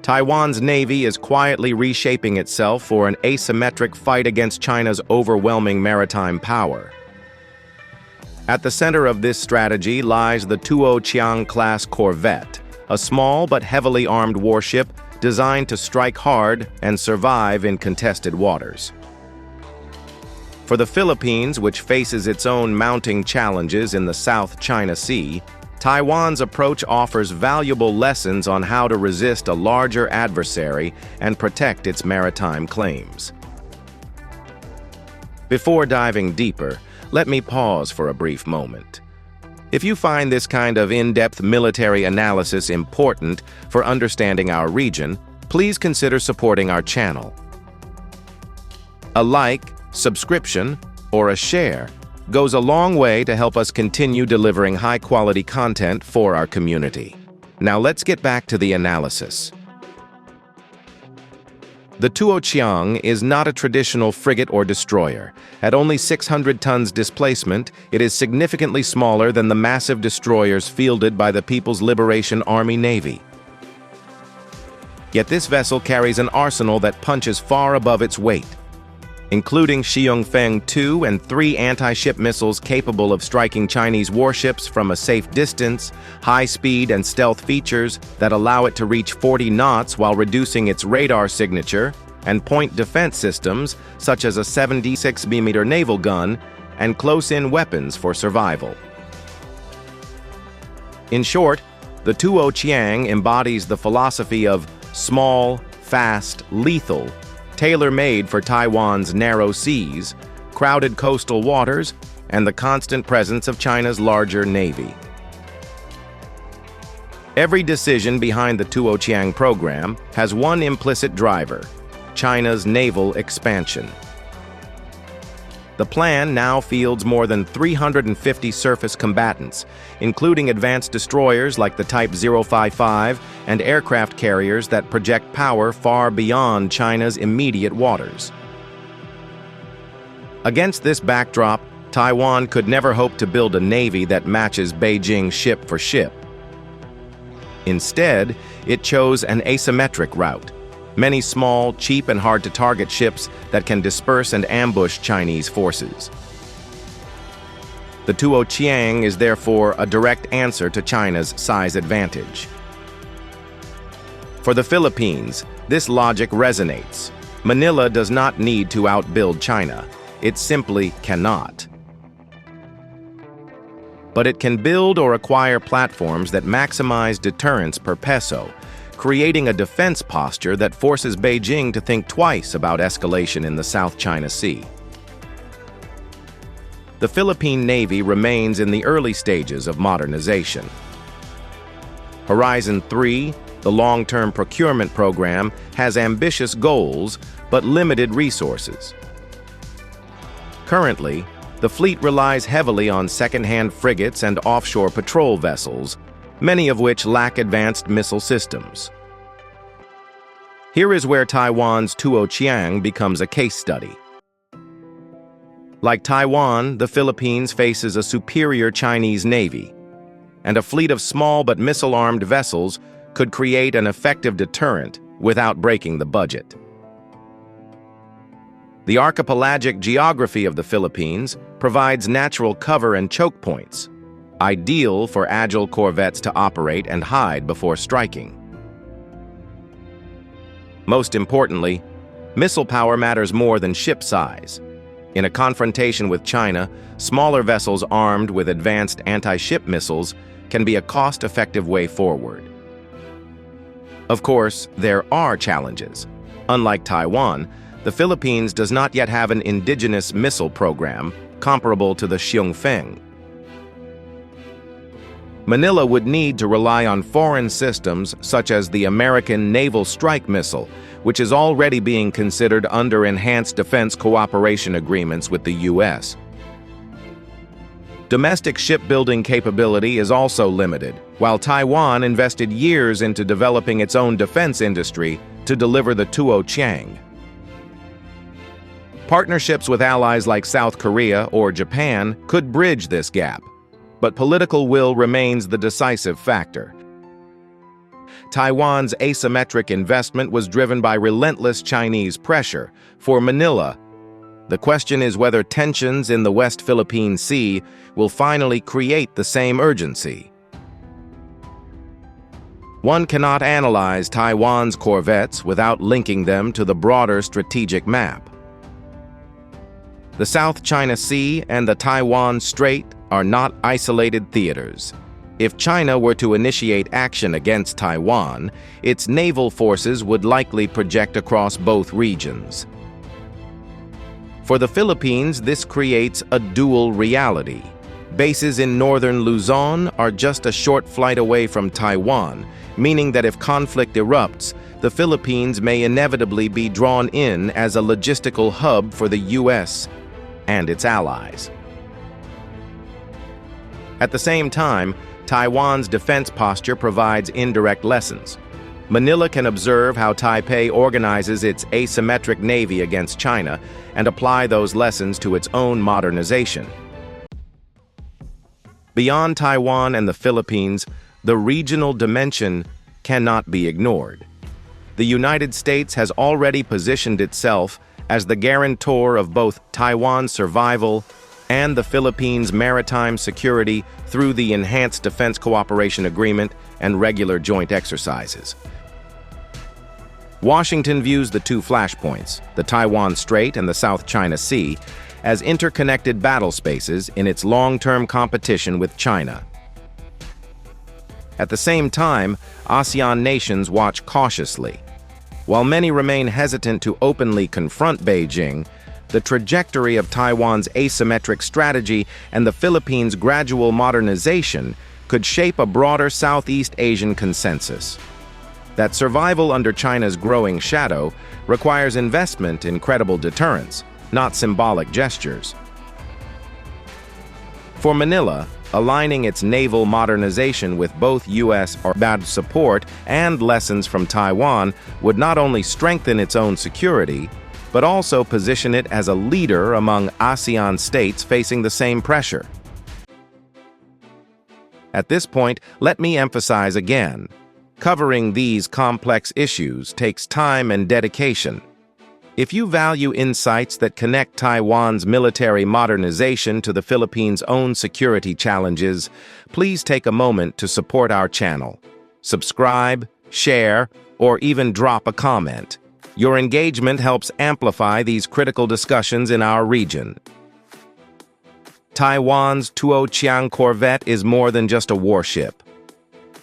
Taiwan's navy is quietly reshaping itself for an asymmetric fight against China's overwhelming maritime power. At the center of this strategy lies the Tuo Chiang-class corvette, a small but heavily armed warship designed to strike hard and survive in contested waters. For the Philippines, which faces its own mounting challenges in the South China Sea, Taiwan's approach offers valuable lessons on how to resist a larger adversary and protect its maritime claims. Before diving deeper, let me pause for a brief moment. If you find this kind of in-depth military analysis important for understanding our region, please consider supporting our channel. A like, subscription, or a share goes a long way to help us continue delivering high-quality content for our community. Now let's get back to the analysis. The Tuo Chiang is not a traditional frigate or destroyer. At only 600 tons displacement, it is significantly smaller than the massive destroyers fielded by the People's Liberation Army Navy. Yet this vessel carries an arsenal that punches far above its weight, including Xiongfeng 2 and 3 anti-ship missiles capable of striking Chinese warships from a safe distance, high-speed and stealth features that allow it to reach 40 knots while reducing its radar signature, and point defense systems such as a 76mm naval gun and close-in weapons for survival. In short, the Tuo Chiang embodies the philosophy of small, fast, lethal, tailor-made for Taiwan's narrow seas, crowded coastal waters, and the constant presence of China's larger navy. Every decision behind the Tuo Chiang program has one implicit driver: China's naval expansion. The plan now fields more than 350 surface combatants, including advanced destroyers like the Type 055 and aircraft carriers that project power far beyond China's immediate waters. Against this backdrop, Taiwan could never hope to build a navy that matches Beijing ship for ship. Instead, it chose an asymmetric route: many small, cheap, and hard-to-target ships that can disperse and ambush Chinese forces. The Tuo Chiang is therefore a direct answer to China's size advantage. For the Philippines, this logic resonates. Manila does not need to outbuild China. It simply cannot. But it can build or acquire platforms that maximize deterrence per peso, creating a defense posture that forces Beijing to think twice about escalation in the South China Sea. The Philippine Navy remains in the early stages of modernization. Horizon 3, the long-term procurement program, has ambitious goals but limited resources. Currently, the fleet relies heavily on second-hand frigates and offshore patrol vessels, many of which lack advanced missile systems. Here is where Taiwan's Tuo Chiang becomes a case study. Like Taiwan, the Philippines faces a superior Chinese navy, and a fleet of small but missile-armed vessels could create an effective deterrent without breaking the budget. The archipelagic geography of the Philippines provides natural cover and choke points, ideal for agile corvettes to operate and hide before striking. Most importantly, missile power matters more than ship size. In a confrontation with China, smaller vessels armed with advanced anti-ship missiles can be a cost-effective way forward. Of course, there are challenges. Unlike Taiwan, the Philippines does not yet have an indigenous missile program comparable to the Xiongfeng. Manila would need to rely on foreign systems such as the American Naval Strike Missile, which is already being considered under enhanced defense cooperation agreements with the U.S. Domestic shipbuilding capability is also limited, while Taiwan invested years into developing its own defense industry to deliver the Tuo Chiang. Partnerships with allies like South Korea or Japan could bridge this gap, but political will remains the decisive factor. Taiwan's asymmetric investment was driven by relentless Chinese pressure. For Manila, the question is whether tensions in the West Philippine Sea will finally create the same urgency. One cannot analyze Taiwan's corvettes without linking them to the broader strategic map. The South China Sea and the Taiwan Strait are not isolated theaters. If China were to initiate action against Taiwan, its naval forces would likely project across both regions. For the Philippines, this creates a dual reality. Bases in northern Luzon are just a short flight away from Taiwan, meaning that if conflict erupts, the Philippines may inevitably be drawn in as a logistical hub for the U.S. and its allies. At the same time, Taiwan's defense posture provides indirect lessons. Manila can observe how Taipei organizes its asymmetric navy against China and apply those lessons to its own modernization. Beyond Taiwan and the Philippines, the regional dimension cannot be ignored. The United States has already positioned itself as the guarantor of both Taiwan's survival and the Philippines' maritime security through the Enhanced Defense Cooperation Agreement and regular joint exercises. Washington views the two flashpoints, the Taiwan Strait and the South China Sea, as interconnected battle spaces in its long-term competition with China. At the same time, ASEAN nations watch cautiously. While many remain hesitant to openly confront Beijing, the trajectory of Taiwan's asymmetric strategy and the Philippines' gradual modernization could shape a broader Southeast Asian consensus. That survival under China's growing shadow requires investment in credible deterrence, not symbolic gestures. For Manila, aligning its naval modernization with both U.S. or bad support and lessons from Taiwan would not only strengthen its own security, but also position it as a leader among ASEAN states facing the same pressure. At this point, let me emphasize again, covering these complex issues takes time and dedication. If you value insights that connect Taiwan's military modernization to the Philippines' own security challenges, please take a moment to support our channel. Subscribe, share, or even drop a comment. Your engagement helps amplify these critical discussions in our region. Taiwan's Tuo Chiang Corvette is more than just a warship.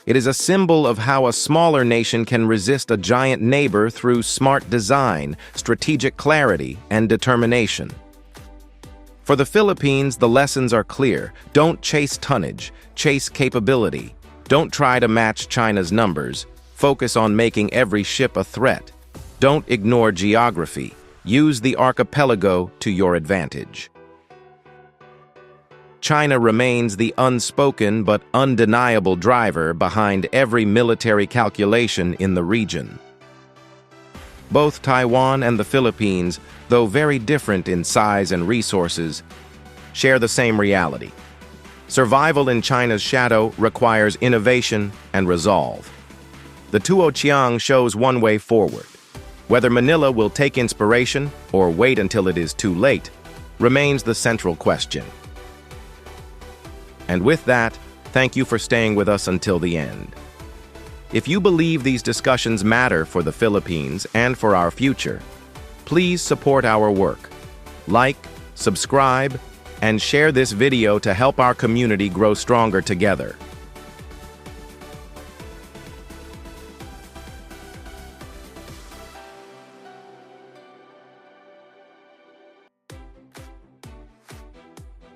It is a symbol of how a smaller nation can resist a giant neighbor through smart design, strategic clarity, and determination. For the Philippines, the lessons are clear. Don't chase tonnage, chase capability. Don't try to match China's numbers. Focus on making every ship a threat. Don't ignore geography. Use the archipelago to your advantage. China remains the unspoken but undeniable driver behind every military calculation in the region. Both Taiwan and the Philippines, though very different in size and resources, share the same reality. Survival in China's shadow requires innovation and resolve. The Tuo Chiang shows one way forward. Whether Manila will take inspiration or wait until it is too late remains the central question. And with that, thank you for staying with us until the end. If you believe these discussions matter for the Philippines and for our future, please support our work. Like, subscribe, and share this video to help our community grow stronger together.